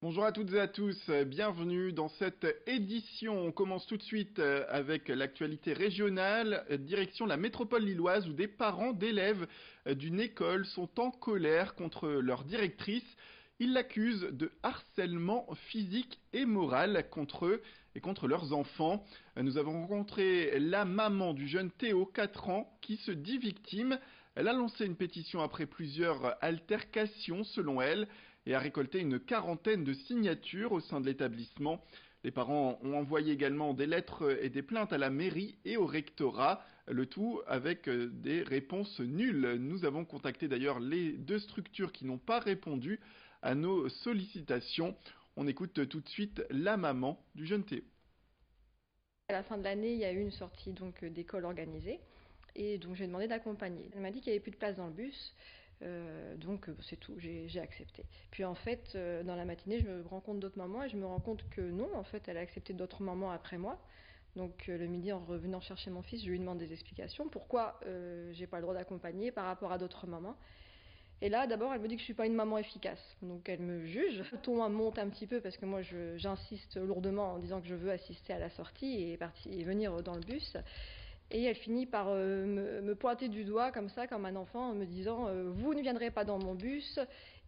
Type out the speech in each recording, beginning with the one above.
Bonjour à toutes et à tous, bienvenue dans cette édition. On commence tout de suite avec l'actualité régionale, direction la métropole lilloise où des parents d'élèves d'une école sont en colère contre leur directrice. Ils l'accusent de harcèlement physique et moral contre eux et contre leurs enfants. Nous avons rencontré la maman du jeune Théo, 4 ans, qui se dit victime. Elle a lancé une pétition après plusieurs altercations selon elle et a récolté une quarantaine de signatures au sein de l'établissement. Les parents ont envoyé également des lettres et des plaintes à la mairie et au rectorat, le tout avec des réponses nulles. Nous avons contacté d'ailleurs les deux structures qui n'ont pas répondu à nos sollicitations. On écoute tout de suite la maman du jeune Théo. À la fin de l'année, il y a eu une sortie d'école organisée et donc j'ai demandé d'accompagner. Elle m'a dit qu'il n'y avait plus de place dans le bus, c'est tout, j'ai accepté. Puis en fait, dans la matinée, je me rencontre d'autres mamans et je me rends compte que non, en fait, elle a accepté d'autres mamans après moi. Donc le midi, en revenant chercher mon fils, je lui demande des explications. Pourquoi j'ai pas le droit d'accompagner par rapport à d'autres mamans. Et là, d'abord, elle me dit que je suis pas une maman efficace. Donc elle me juge. Le ton monte un petit peu parce que moi, j'insiste lourdement en disant que je veux assister à la sortie et venir dans le bus. Et elle finit par me pointer du doigt comme ça, comme un enfant, en me disant vous ne viendrez pas dans mon bus.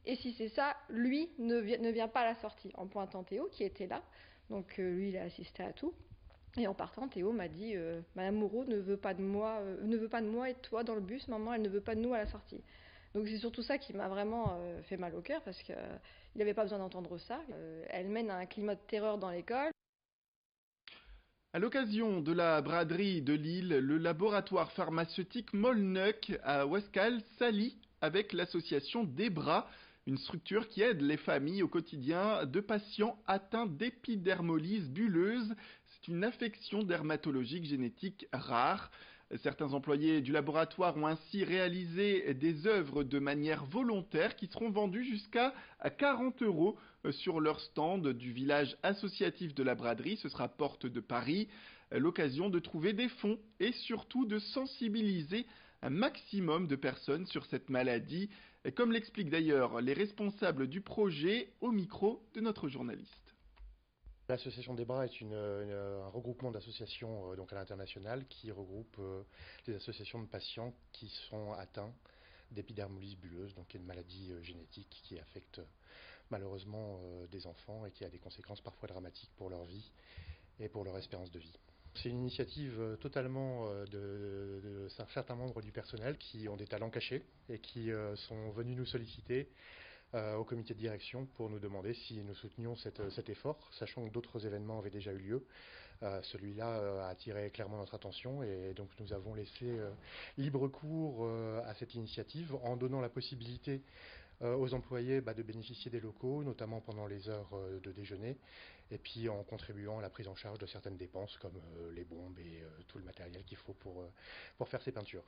Et si c'est ça, lui ne vient pas à la sortie. En pointant Théo qui était là. Donc lui, il a assisté à tout. Et en partant, Théo m'a dit Madame Moreau ne veut pas de moi, ne veut pas de moi et de toi dans le bus. Maman, elle ne veut pas de nous à la sortie. Donc c'est surtout ça qui m'a vraiment fait mal au cœur parce qu'il n'avait pas besoin d'entendre ça. Elle mène à un climat de terreur dans l'école. À l'occasion de la braderie de Lille, le laboratoire pharmaceutique Molnuc à Ouescal s'allie avec l'association Debra, une structure qui aide les familles au quotidien de patients atteints d'épidermolyse bulleuse. C'est une affection dermatologique génétique rare. Certains employés du laboratoire ont ainsi réalisé des œuvres de manière volontaire qui seront vendues jusqu'à 40 euros sur leur stand du village associatif de la braderie. Ce sera porte de Paris. L'occasion de trouver des fonds et surtout de sensibiliser un maximum de personnes sur cette maladie, comme l'expliquent d'ailleurs les responsables du projet au micro de notre journaliste. L'association des bras est un regroupement d'associations donc à l'international qui regroupe les associations de patients qui sont atteints d'épidermolyse bulleuse, donc qui est une maladie génétique qui affecte malheureusement des enfants et qui a des conséquences parfois dramatiques pour leur vie et pour leur espérance de vie. C'est une initiative totalement de certains membres du personnel qui ont des talents cachés et qui sont venus nous solliciter au comité de direction pour nous demander si nous soutenions cet effort, sachant que d'autres événements avaient déjà eu lieu. Celui-là a attiré clairement notre attention et donc nous avons laissé libre cours à cette initiative en donnant la possibilité aux employés de bénéficier des locaux, notamment pendant les heures de déjeuner, et puis en contribuant à la prise en charge de certaines dépenses comme les bombes et tout le matériel qu'il faut pour faire ces peintures.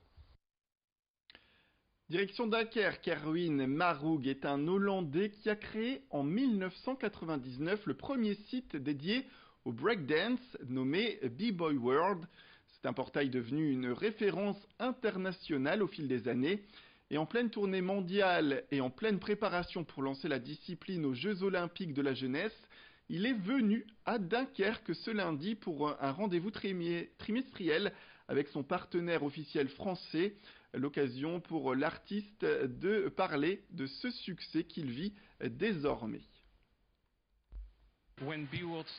Direction Dunkerque, Erwin Maroug est un Hollandais qui a créé en 1999 le premier site dédié au breakdance nommé B-Boy World. C'est un portail devenu une référence internationale au fil des années. Et en pleine tournée mondiale et en pleine préparation pour lancer la discipline aux Jeux Olympiques de la jeunesse, il est venu à Dunkerque ce lundi pour un rendez-vous trimestriel avec son partenaire officiel français. L'occasion pour l'artiste de parler de ce succès qu'il vit désormais.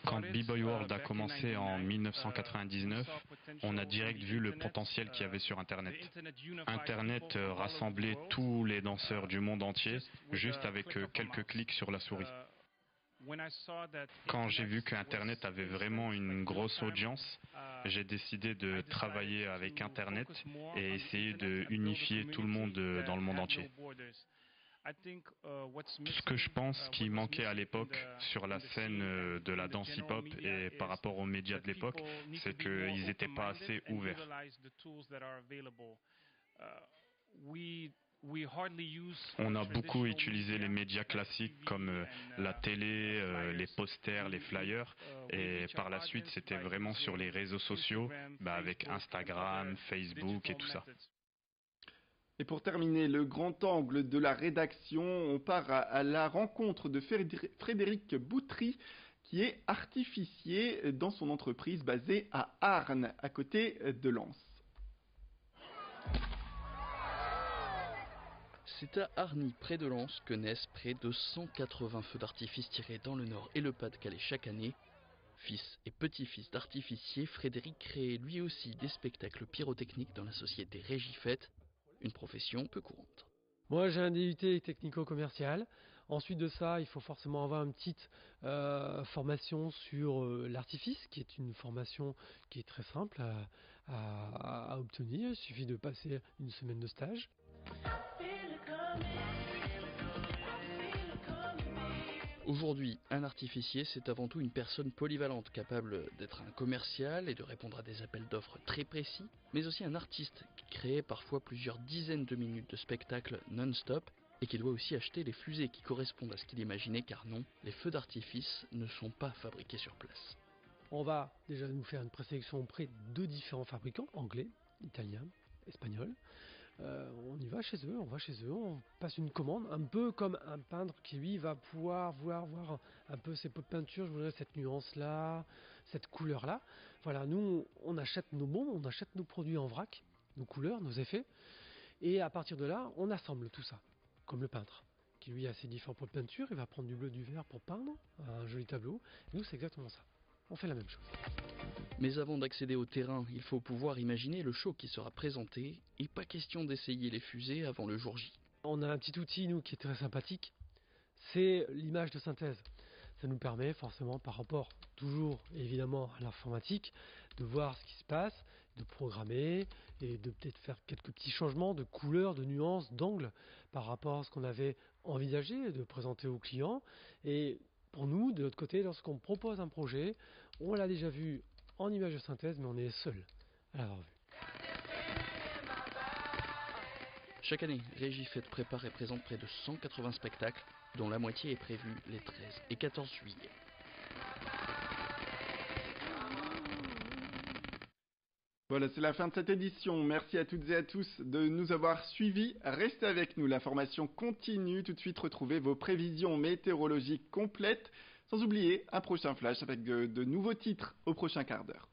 Quand B-Boy World a commencé en 1999, on a direct vu le potentiel qu'il y avait sur Internet. Internet rassemblait tous les danseurs du monde entier juste avec quelques clics sur la souris. Quand j'ai vu que Internet avait vraiment une grosse audience, j'ai décidé de travailler avec Internet et essayer de unifier tout le monde dans le monde entier. Ce que je pense qui manquait à l'époque sur la scène de la danse hip-hop et par rapport aux médias de l'époque, c'est qu'ils n'étaient pas assez ouverts. On a beaucoup utilisé les médias classiques comme la télé, les posters, les flyers, et par la suite c'était vraiment sur les réseaux sociaux, avec Instagram, Facebook et tout ça. Et pour terminer, le grand angle de la rédaction, on part à la rencontre de Frédéric Boutry, qui est artificier dans son entreprise basée à Arnes, à côté de Lens. C'est à Arny, près de Lens, que naissent près de 180 feux d'artifice tirés dans le Nord et le Pas-de-Calais chaque année. Fils et petit-fils d'artificier, Frédéric crée lui aussi des spectacles pyrotechniques dans la société Régifête, une profession peu courante. Moi j'ai un DUT technico-commercial. Ensuite de ça, il faut forcément avoir une petite formation sur l'artifice, qui est une formation qui est très simple à obtenir. Il suffit de passer une semaine de stage. Aujourd'hui, un artificier, c'est avant tout une personne polyvalente, capable d'être un commercial et de répondre à des appels d'offres très précis, mais aussi un artiste qui crée parfois plusieurs dizaines de minutes de spectacle non-stop et qui doit aussi acheter les fusées qui correspondent à ce qu'il imaginait, car non, les feux d'artifice ne sont pas fabriqués sur place. On va déjà nous faire une présélection auprès de différents fabricants, anglais, italiens, espagnols. On y va chez eux, on passe une commande, un peu comme un peintre qui lui va pouvoir voir un peu ses pots de peinture, je voudrais cette nuance-là, cette couleur-là. Voilà, nous on achète nos bombes, on achète nos produits en vrac, nos couleurs, nos effets, et à partir de là, on assemble tout ça, comme le peintre, qui lui a ses différents pots de peinture, il va prendre du bleu, du vert pour peindre un joli tableau. Nous c'est exactement ça, on fait la même chose. Mais avant d'accéder au terrain, il faut pouvoir imaginer le show qui sera présenté, et pas question d'essayer les fusées avant le jour J. On a un petit outil, nous, qui est très sympathique, c'est l'image de synthèse. Ça nous permet forcément, par rapport toujours évidemment à l'informatique, de voir ce qui se passe, de programmer et de peut-être faire quelques petits changements de couleurs, de nuances, d'angles par rapport à ce qu'on avait envisagé de présenter aux clients. Et pour nous, de l'autre côté, lorsqu'on propose un projet, on l'a déjà vu en image de synthèse, mais on est seul à l'avoir vu. Chaque année, Régifête prépare et présente près de 180 spectacles, dont la moitié est prévue les 13 et 14 juillet. Voilà, c'est la fin de cette édition. Merci à toutes et à tous de nous avoir suivis. Restez avec nous, l'information continue. Tout de suite, retrouvez vos prévisions météorologiques complètes. Sans oublier un prochain flash avec de nouveaux titres au prochain quart d'heure.